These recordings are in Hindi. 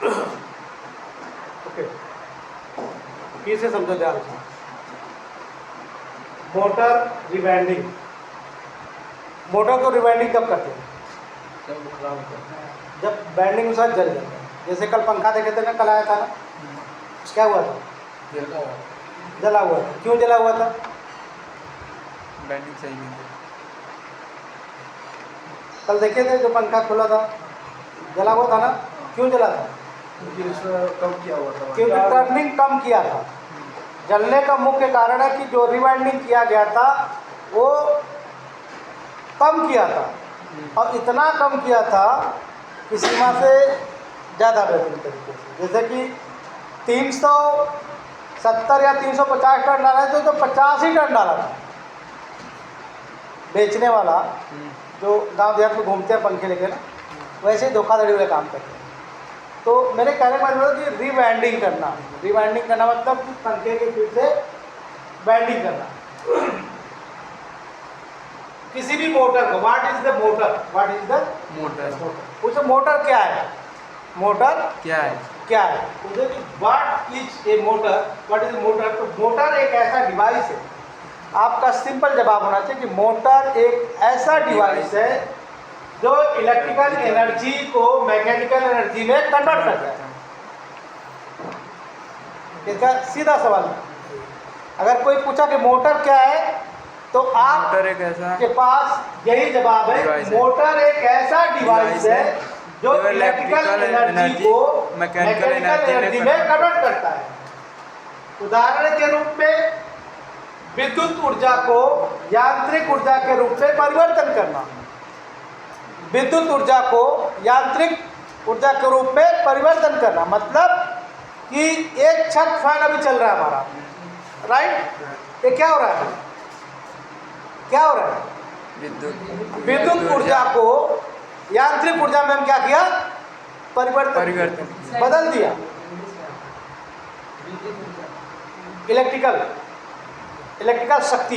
ओके, फिर से समझो ध्यान से। मोटर रिवाइंडिंग, मोटर को रिवाइंडिंग कब करते हैं? जब वाइंडिंग के साथ जल जाता है। जैसे कल पंखा देखे थे ना, कल आया था ना, क्या हुआ था? जला हुआ था। क्यों जला हुआ था? वाइंडिंग सही नहीं थी। कल देखे थे जो पंखा खुला था, जला हुआ था ना। क्यों जला था? कम किया हुआ था, क्योंकि टर्निंग कम किया था। जलने का मुख्य कारण है कि जो रिवाइंडिंग किया गया था वो कम किया था, और इतना कम किया था कि सीमा से ज़्यादा बेहतरीन तरीके से। जैसे कि 370 या 350 टन डाला है तो 50 ही टन डाला था। बेचने वाला जो गांव देहात में घूमते हैं पंखे लेके ना, वैसे ही धोखाधड़ी वाले काम करते हैं। तो मेरे कहने का मतलब कि रिवाइंडिंग करना, रिवाइंडिंग करना मतलब कि पंखे के फिर से वाइंडिंग करना। किसी भी मोटर को, what is the motor, what is the motor उसे मोटर क्या है, मोटर क्या है? क्या है, उसे what is a motor, what is motor. तो मोटर एक ऐसा डिवाइस है, आपका सिंपल जवाब होना चाहिए कि मोटर एक ऐसा डिवाइस है जो इलेक्ट्रिकल एनर्जी को मैकेनिकल एनर्जी में कन्वर्ट करता है। इसका सीधा सवाल है। अगर कोई पूछा कि मोटर क्या है तो आप मोटर एक ऐसा के पास यही जवाब डिवाइस है, है। मोटर एक ऐसा डिवाइस है जो इलेक्ट्रिकल एनर्जी को मैकेनिकल एनर्जी में कन्वर्ट करता है। उदाहरण के रूप में विद्युत ऊर्जा को यांत्रिक ऊर्जा के रूप में परिवर्तन करना, विद्युत ऊर्जा को यांत्रिक ऊर्जा के रूप में परिवर्तन करना, मतलब कि एक छत फैन अभी चल रहा है हमारा, राइट। ये क्या हो रहा है, क्या हो रहा है? विद्युत ऊर्जा को यांत्रिक ऊर्जा में हम क्या किया? परिवर्तन बदल दिया। इलेक्ट्रिकल शक्ति,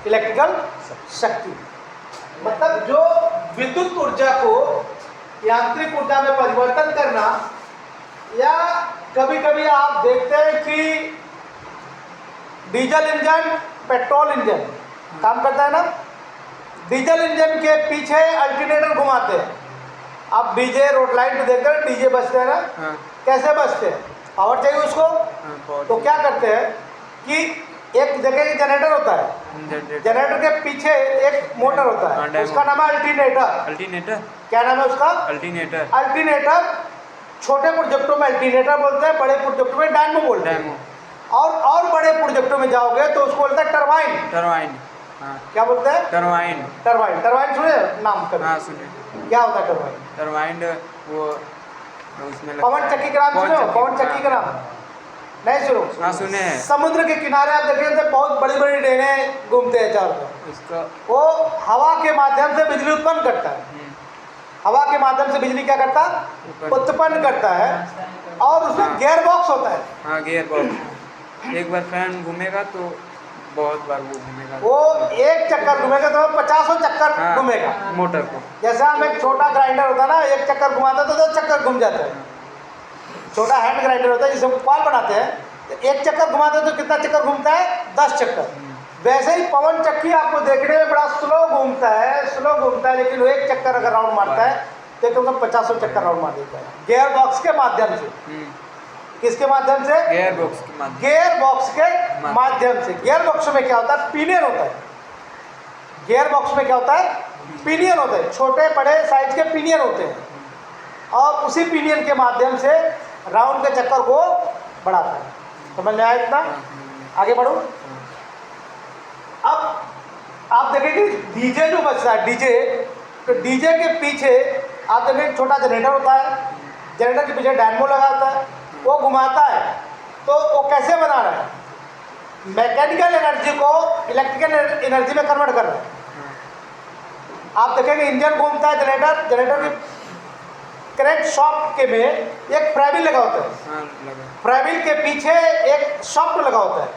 इलेक्ट्रिकल शक्ति मतलब जो विद्युत ऊर्जा को यांत्रिक ऊर्जा में परिवर्तन करना। या कभी कभी आप देखते हैं कि डीजल इंजन पेट्रोल इंजन काम करता है ना, डीजल इंजन के पीछे अल्टरनेटर घुमाते हैं। आप डीजे रोड लाइन पे देखते हैं डीजे बजते हैं ना, हाँ। कैसे बजते हैं? पावर चाहिए उसको, हाँ, तो क्या करते हैं कि एक जगह जनरेटर होता है, जनरेटर के पीछे एक मोटर होता है, उसका नाम है अल्टरनेटर। अल्टरनेटर क्या नाम है उसका? अल्टरनेटर। अल्टरनेटर छोटे प्रोजेक्टों में अल्टरनेटर बोलते हैं, बड़े प्रोजेक्टों में डायनमो बोलते हैं। और बड़े प्रोजेक्टों में जाओगे तो उसको बोलते हैं टरबाइन। टरबाइन, हाँ। क्या बोलते हैं? टरबाइन। टरबाइन, टरबाइन सुने नाम कभी? हाँ सुने। क्या होता है टरबाइन? टरबाइन वो उसमें पवन चक्की का नाम सुने हो? पवन चक्की का नाम नहीं सुनो? हाँ सुने हैं। समुद्र के किनारे आप देखेंगे तो बहुत बड़ी बड़ी ट्रेनें घूमते हैं चारों तरफ। उसका वो हवा के माध्यम से बिजली उत्पन्न करता है। हवा के माध्यम से बिजली क्या करता है? उत्पन्न करता है। और उसमें गियर बॉक्स होता है। हाँ गियर बॉक्स। एक बार फैन घूमेगा तो बहुत बार वो घूमेगा। वो एक चक्कर घूमेगा तो 50 चक्कर हाँ, घूमेगा मोटर को। जैसे हम एक छोटा ग्राइंडर होता है ना, एक चक्कर घुमाते तो 2 चक्कर घूम जाता है। छोटा हैंड ग्राइंडर होता है जिसे पाल बनाते हैं, तो एक चक्कर घुमाते तो कितना चक्कर घूमता है? 10 चक्कर। वैसे ही पवन चक्की आपको देखने में बड़ा स्लो घूमता है, लेकिन वो एक चक्कर अगर राउंड मारता है तो कम से कम 50 चक्कर राउंड मार देता है, गियर बॉक्स के माध्यम से। किसके माध्यम से? गियर बॉक्स के माध्यम। गियर बॉक्स के माध्यम से। गियर बॉक्स में क्या होता है? पिनियन होता है। गियर बॉक्स में क्या होता है? पिनियन होता है, छोटे बड़े साइज के पिनियन होते हैं, और उसी पिनियन के माध्यम से राउंड के चक्कर को बढ़ाता है। समझ में आया इतना? आगे बढ़ो। अब आप देखेंगे डीजे जो बजता है, डीजे, तो डीजे के पीछे आप देखेंगे छोटा जनरेटर होता है, जनरेटर के पीछे डायनमो लगा होता है, वो घुमाता है। तो वो कैसे बना रहा है? मैकेनिकल एनर्जी को इलेक्ट्रिकल एनर्जी में कन्वर्ट कर रहा है। आप देखेंगे इंजन घूमता है, जनरेटर के क्रैंक शाफ्ट के में एक फ्राइबिल लगा होता है, फ्राइबिल के पीछे एक शाफ्ट लगा होता है,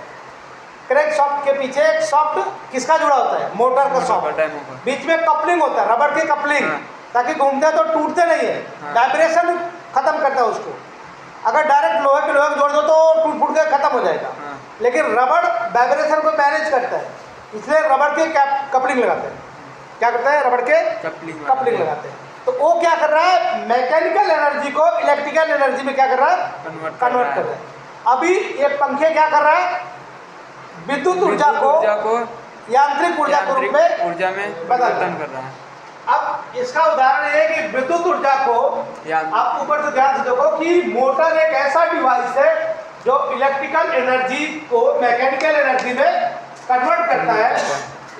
क्रैंक शाफ्ट के पीछे एक शाफ्ट किसका जुड़ा होता है? मोटर का शाफ्ट। बीच में कपलिंग होता है, रबर की कपलिंग, ताकि घूमते हैं तो टूटते नहीं है, हाँ। वाइब्रेशन खत्म करता है उसको। अगर डायरेक्ट लोहे के लोहे जोड़ दो तो टूट फूट के खत्म हो जाएगा, हाँ। लेकिन रबड़ वाइब्रेशन को मैनेज करता है, इसलिए रबड़ के कपलिंग लगाते हैं। क्या करते हैं? रबड़ के कपलिंग लगाते हैं। तो वो क्या कर रहा है? मैकेनिकल एनर्जी को इलेक्ट्रिकल एनर्जी में क्या कर रहा है? कन्वर्ट कर रहा है। अभी ये पंखे क्या कर रहा है? विद्युत ऊर्जा को यांत्रिक ऊर्जा के रूप में ऊर्जा में परिवर्तन कर रहा है। अब इसका उदाहरण ये है कि विद्युत ऊर्जा को आप ऊपर से ध्यान से देखो कि मोटर एक ऐसा डिवाइस है जो इलेक्ट्रिकल एनर्जी को मैकेनिकल एनर्जी में कन्वर्ट करता है।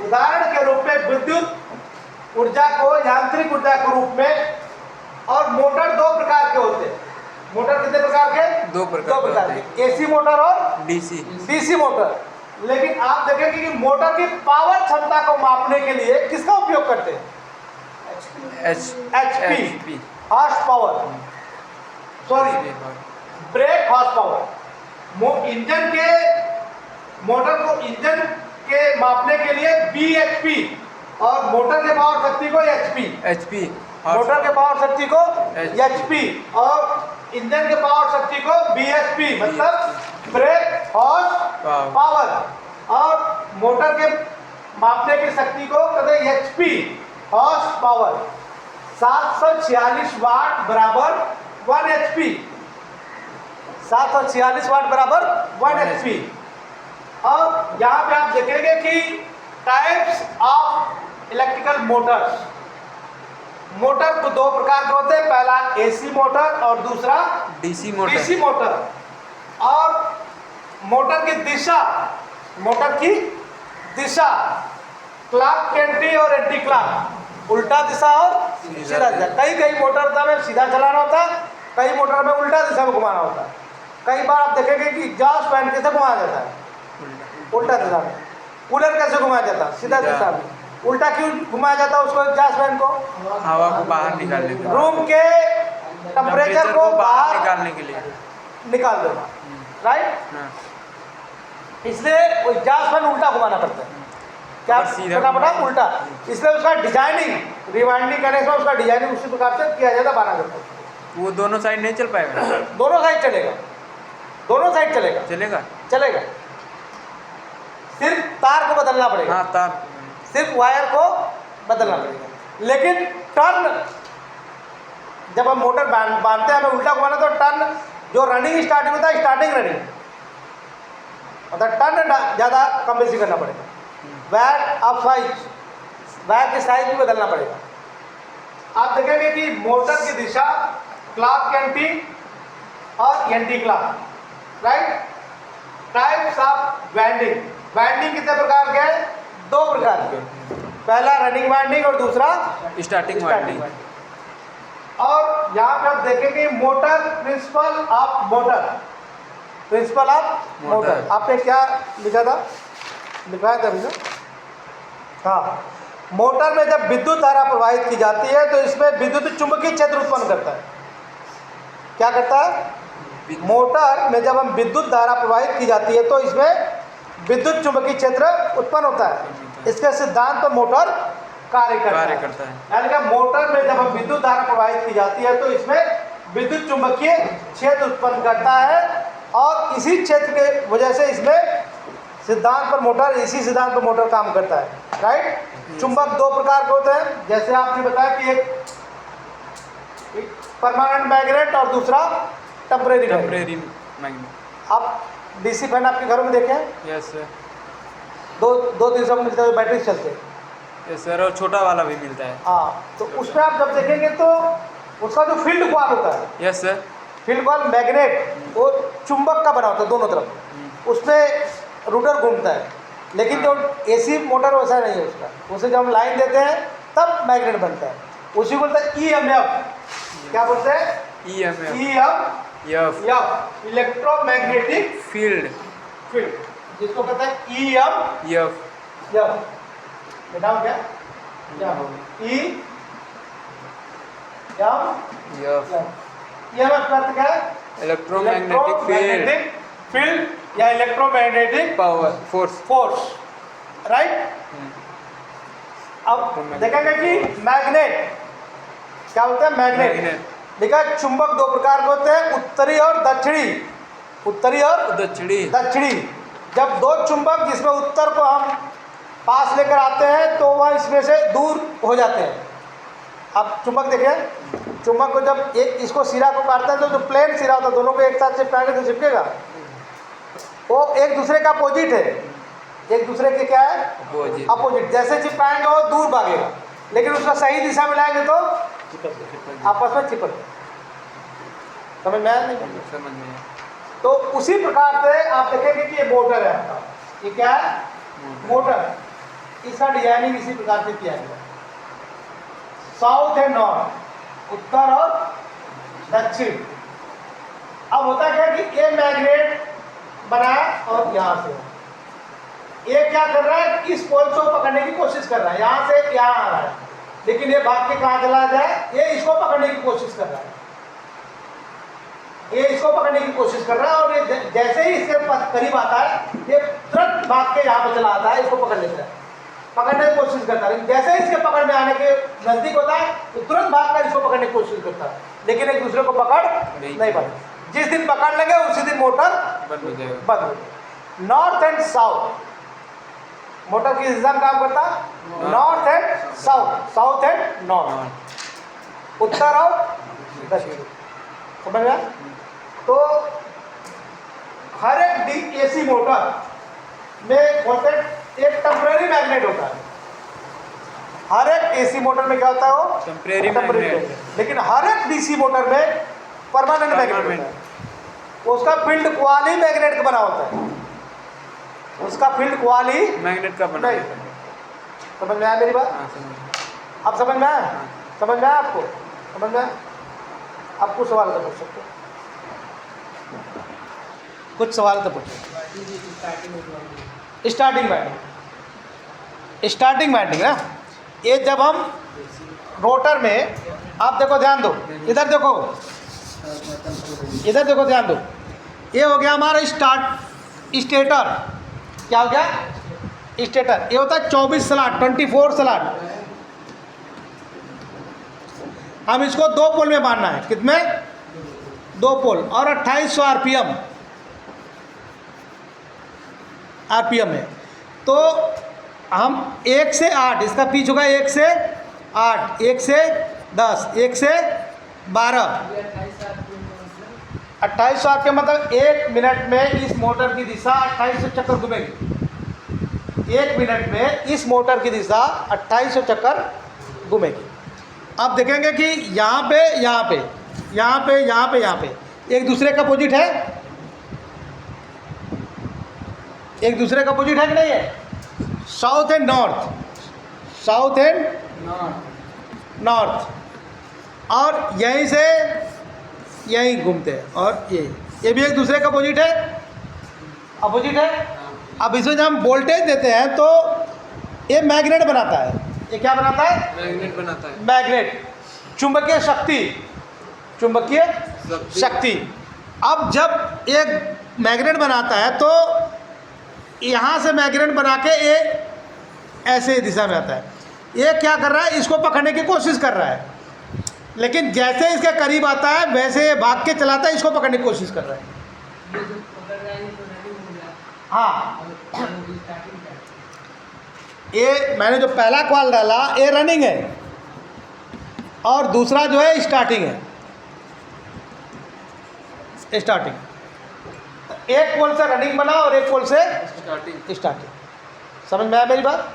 उदाहरण के रूप में विद्युत ऊर्जा को यांत्रिक ऊर्जा के रूप में। और मोटर दो प्रकार के होते हैं। मोटर कितने प्रकार के? दो प्रकार के, एसी मोटर और डीसी मोटर। लेकिन आप देखेंगे कि मोटर की पावर क्षमता को मापने के लिए किसका उपयोग करते हैं? HP, horse power, sorry break horse power. Engine के मोटर को इंजन के मापने के लिए BHP और मोटर के पावर शक्ति को HP, मोटर के पावर शक्ति को HP और इंजन के पावर शक्ति को BHP, मतलब ब्रेक हॉर्स पावर। और मोटर के मापने की शक्ति को कहते हैं HP, हॉर्स पावर। 746 वाट बराबर 1 HP, 746 वाट बराबर 1 HP। और यहाँ पे आप देखेंगे कि types of electrical Motors, motor को दो प्रकार के होते हैं, पहला AC मोटर और दूसरा DC मोटर। और मोटर की दिशा क्लॉक एंटी और एंटी क्लॉक, उल्टा दिशा और सीधा दिशा। कई मोटर में सीधा चलाना होता है, कई मोटर में उल्टा दिशा में घुमाना होता है। कई बार आप देखेंगे कि एग्जॉस्ट फैन कैसे घुमाया जाता है? उल्टा दिशा में। कूलर कैसे घुमाया जाता है? सीधा दिशा में। उल्टा क्यों घुमाया जाता है उसको? एग्जॉस्ट फैन को हवा को बाहर निकालने के लिए, रूम के टेम्परेचर को बाहर निकालने के लिए निकाल देना, राइट। इसलिए एग्जॉस्ट फैन उल्टा घुमाना पड़ता है। क्या करना पड़ा? उल्टा। इसलिए उसका डिजाइनिंग, रिवाइंडिंग करने से उसका डिजाइनिंग उसी प्रकार से किया जाता है 12 करता। वो दोनों साइड नहीं चल पाएगा? दोनों साइड चलेगा, दोनों साइड चलेगा। सिर्फ तार को बदलना पड़ेगा। हाँ, तार, सिर्फ वायर को बदलना पड़ेगा। लेकिन टर्न, जब हम मोटर बांधते हैं हमें उल्टा घुमाना, तो टर्न जो रनिंग स्टार्टिंग होता है, स्टार्टिंग रनिंग, मतलब टर्न ज़्यादा कम बेसी करना पड़ेगा। वायर ऑफ साइज, वायर की साइज भी बदलना पड़ेगा। आप देखेंगे कि मोटर की दिशा क्लॉक एंटी और anti clock, right. Types of winding कितने प्रकार के हैं? 2 प्रकार के। पहला रनिंग वाइंडिंग और दूसरा स्टार्टिंग वाइंडिंग। और यहाँ पे आप देखेंगे मोटर प्रिंसिपल ऑफ मोटर। आपने क्या लिखा था? लिखा था अभी? हाँ, मोटर में जब विद्युत धारा प्रवाहित की जाती है तो इसमें विद्युत चुंबकीय क्षेत्र उत्पन्न करता है। क्या करता है? मोटर में जब हम विद्युत धारा प्रवाहित की जाती है तो इसमें विद्युत चुंबकीय क्षेत्र उत्पन्न होता है। इसके सिद्धांत पर मोटर कार्य करता है। यानी कि मोटर में जब हम विद्युत धारा प्रवाहित की जाती है तो इसमें विद्युत चुंबकीय क्षेत्र उत्पन्न करता है, और इसी क्षेत्र के वजह से इसमें सिद्धांत पर मोटर काम करता है, राइट। चुंबक 2 प्रकार के होते हैं, जैसे आपने बताया कि एक परमानेंट मैग्नेट और दूसरा टेम्परेरी मैग्नेट। आप डीसी फैन आपके घरों में देखें? Yes sir. 200-300 में मिलते हुए बैटरी चलते हैं। यस सर, और छोटा वाला भी मिलता है। हाँ, तो उसमें आप जब देखेंगे तो उसका जो फील्ड कॉइल होता है, yes sir, field coil magnet, वो चुंबक का बना होता है दोनों तरफ, उसमें रोटर घूमता है। लेकिन जो एसी मोटर वैसा नहीं है उसका, उसे जब हम लाइन देते हैं तब मैग्नेट बनता है। उसी को बोलते हैं EMF। क्या बोलते हैं? EMF, इलेक्ट्रोमैग्नेटिक फील्ड, जिसको कहते हैं EMF। बताओ क्या? EMF का अर्थ क्या है? इलेक्ट्रोमैग्नेटिक फील्ड या इलेक्ट्रोमैग्नेटिक पावर, फोर्स, राइट। अब देखेंगे कि क्या बोलते हैं? मैग्नेट। मैग्नेट। देखा, चुंबक दो प्रकार के होते हैं, उत्तरी और दक्षिणी। उत्तरी और दक्षिणी। दक्षिणी। जब दो चुंबक जिसमें उत्तर को हम पास लेकर आते हैं तो वह इसमें से दूर हो जाते हैं। अब चुंबक देखिए, चुंबक को जब एक इसको सिरा को काटता है तो जो प्लेन सिरा होता है दोनों को एक साथ चिपकाएंगे तो चिपकेगा, वो एक दूसरे का अपोजिट है, एक दूसरे के क्या है? अपोजिट। अपोजिट। जैसे चिपकाएंगे वो दूर भागेगा, लेकिन उसका सही दिशा में लाएंगे तो आपस में चिपक। समझ में आया? नहीं समझ में। तो उसी प्रकार से आप देखेंगे कि ये मोटर है आपका, ये क्या है? मोटर। इसका डिजाइनिंग इसी प्रकार से किया गया, साउथ एंड नॉर्थ, उत्तर और दक्षिण। अब होता क्या कि ये मैग्नेट बना और यहाँ से ये क्या कर रहा है? इस पोल को पकड़ने की कोशिश कर रहा है, यहाँ से यहाँ आ रहा है, लेकिन ये भाग के कहाँ चला जाए? ये इसको पकड़ने की कोशिश कर रहा है, ये इसको पकड़ने की कोशिश कर रहा है, और ये जैसे ही इसके करीब आता है ये तुरंत भाग के यहाँ पे चला आता है, इसको पकड़ लेता है, पकड़ने की कोशिश करता है। लेकिन जैसे ही इसके पकड़ में आने के नजदीक होता है तो तुरंत भाग कर इसको पकड़ने की कोशिश करता है, लेकिन एक दूसरे को पकड़ नहीं पाते। जिस दिन पकड़ लेंगे उसी दिन मोटर बंद हो जाएगा। बंद हो जाएगी। नॉर्थ एंड साउथ, मोटर की दिशा में काम करता है north and south, south and north, उत्तर और दक्षिण। समझ में आया? तो हर एक एसी मोटर में होते एक टेम्परेरी मैग्नेट होता है। हर एक एसी मोटर में क्या होता है? वो टेम्परेरी मैग्नेट। लेकिन हर एक डीसी मोटर में परमानेंट मैग्नेट होता है। उसका फील्ड कॉइल ही मैग्नेट का बना होता है, उसका फील्ड कॉइल ही मैग्नेट का बना नहीं। होता है। समझ में आया मेरी बात? हाँ, समझ में। अब समझ में आया? हाँ। समझ में आया आपको? समझ में आया? आप कुछ सवाल तो पूछ सकते हो, कुछ सवाल तो पूछो। स्टार्टिंग वाइंडिंग, स्टार्टिंग वाइंडिंग ना, ये जब हम रोटर में, आप देखो ध्यान दो, इधर देखो, इधर देखो ध्यान दो, ये हो गया हमारा स्टेटर। क्या हो गया? स्टेटर। ये होता है 24 स्लॉट, 24 स्लॉट। हम इसको दो पोल में बांधना है, कितने? दो पोल, और 2800 आरपीएम है। तो हम 1 से 8, इसका पिच होगा 1 से 8, 1 से 10, 1 से 12, 2800 आरपीएम मतलब 1 मिनट में इस मोटर की दिशा 2800 चक्कर घूमेगी। 1 मिनट में इस मोटर की दिशा 2800 चक्कर घूमेगी। आप देखेंगे कि यहाँ पे, यहाँ पे, यहाँ पे, यहाँ पे, यहाँ पे एक दूसरे का अपोजिट है, एक दूसरे का अपोजिट है कि नहीं है? South and north, south and north, और यहीं से यहीं घूमते हैं, और ये भी एक दूसरे का अपोजिट है, अपोजिट है। अब इसमें जब हम वोल्टेज देते हैं तो ये मैग्नेट बनाता है। ये क्या बनाता है? मैग्नेट बनाता है। मैग्नेट, चुंबकीय शक्ति, चुंबकीय शक्ति। अब जब एक मैग्नेट बनाता है तो यहाँ से मैग्नेट बना के ये ऐसे दिशा में आता है। ये क्या कर रहा है? इसको पकड़ने की कोशिश कर रहा है, लेकिन जैसे इसके करीब आता है वैसे ये भाग के चलाता है, इसको पकड़ने की कोशिश कर रहा है। हाँ, ये मैंने जो पहला कॉल डाला ये रनिंग है, और दूसरा जो है स्टार्टिंग है, स्टार्टिंग। एक पोल से रनिंग बना और एक पोल से स्टार्टिंग। समझ में आया मेरी बात?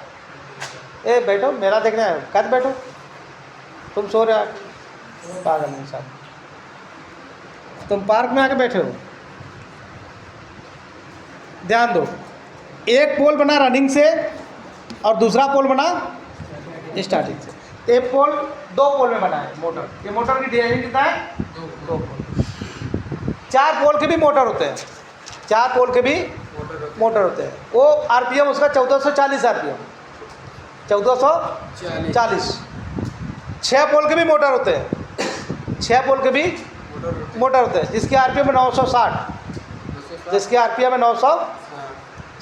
ए बैठो, मेरा देखना है, कद बैठो, तुम सो रहे हो पागल इंसान, तुम पार्क में आके बैठे हो। ध्यान दो, एक पोल बना रनिंग से और दूसरा पोल बना स्टार्टिंग से। एक पोल दो पोल में बना है मोटर। ये मोटर की डिजाइनिंग कितना है? दो पोल। 4 पोल के भी मोटर होते हैं, 4 पोल के भी मोटर होते हैं। वो आरपीएम उसका 1440 आरपीएम, 1440। 6 पोल के भी मोटर होते हैं, 6 पोल के भी मोटर होते हैं, जिसकी आरपीएम है 960, जिसकी आरपीएम है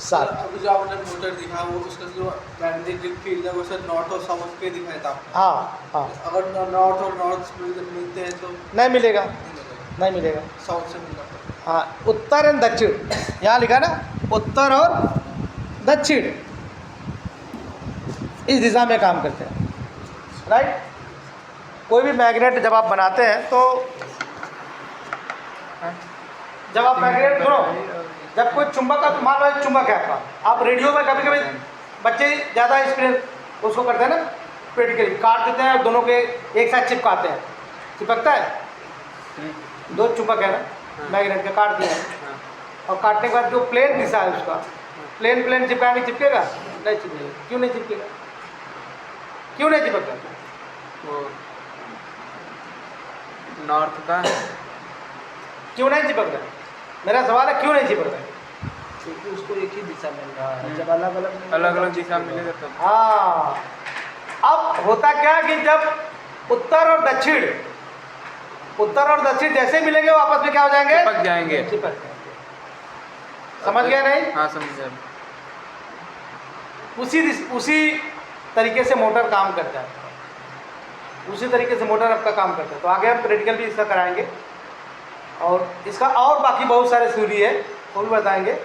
7। अभी जो आपने मोटर दिखा वो उसका जो मैग्नेटिक फील्ड है वो सर नॉर्थ और साउथ के दिखाया था आपने। हाँ हाँ, अगर नॉर्थ और नॉर्थ मिलते हैं तो नहीं मिलेगा, नहीं मिलेगा, नहीं मिलेगा। साउथ से मिलना पड़ेगा। हाँ, उत्तर एंड दक्षिण, यहाँ लिखा ना उत्तर और दक्षिण, इस दिशा में काम करते हैं, राइट। कोई भी मैग्नेट जब आप बनाते हैं तो जब आप मैग्नेट सुनो, जब कोई चुंबक का, मान लो एक चुंबक है आपका, आप रेडियो में कभी कभी बच्चे ज़्यादा एक्सपीरियंस उसको करते हैं ना, पेट के लिए काट देते हैं, दोनों के एक साथ चिपकाते हैं, चिपकता है, दो चुंबक है ना मैग्नेट के, काट दिया है, और काटने के बाद जो प्लेन दिशा है उसका, प्लेन प्लेन चिपकाने चिपकेगा नहीं, चिपकेगा। क्यों नहीं चिपकेगा, क्यों नहीं चिपकता? वो नॉर्थ का क्यों नहीं चिपकता? मेरा सवाल है क्यों नहीं चिपकता? क्योंकि उसको एक ही दिशा मिल रहा है, जब अलग अलग अलग अलग दिशा मिलेगा तब। हाँ, अब होता क्या कि जब उत्तर और दक्षिण, उत्तर और दक्षिण जैसे मिलेंगे वो आपस में क्या हो जाएंगे? चिपक जाएंगे। चिपक जाएंगे। समझ गया नहीं? हाँ समझ गया। उसी तरीके से मोटर काम करता है, उसी तरीके से मोटर आपका काम करता है। तो आगे हम प्रैक्टिकल भी इसका कराएंगे, और इसका और बाकी बहुत सारे थ्योरी है वो भी बताएंगे।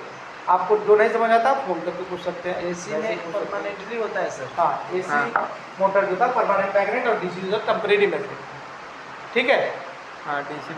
आपको जो नहीं समझ आता आप फोन करके पूछ सकते हैं। एसी में परमानेंटली होता है सर। हाँ, एसी हाँ। मोटर जो था परमानेंट मैग्नेट, और डीसी जो टेम्परेरी मैग्नेट, ठीक है। हाँ, डीसी